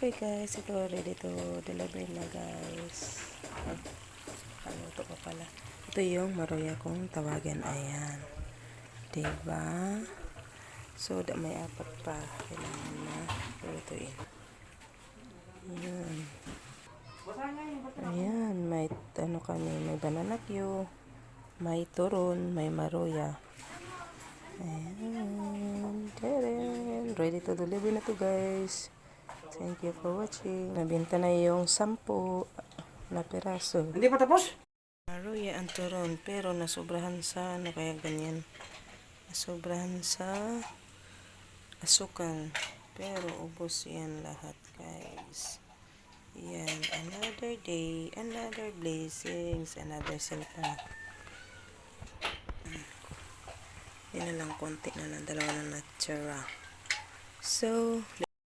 Okay guys, ito ready to deliver na guys. Ano ito pa pala? Ito yung maroya kong tawagan. Ayan. Diba? So, may apat pa. Kailangan na lutuin. Ayan. Ayan. May ano kami. May banana Q. May turon. May maroya. Ayan. Ready to deliver na to guys. Thank you for watching. Nabenta na yung 10 na piraso. Hindi pa tapos? Maroya ang turon, pero nasobrahan sa ano kaya ganyan. Nasobrahan sa asukal. Pero ubos yan lahat guys. Yan. Another day, another blessings, another silpa. Yan na lang, konti na lang. Dalawa na natsura. So,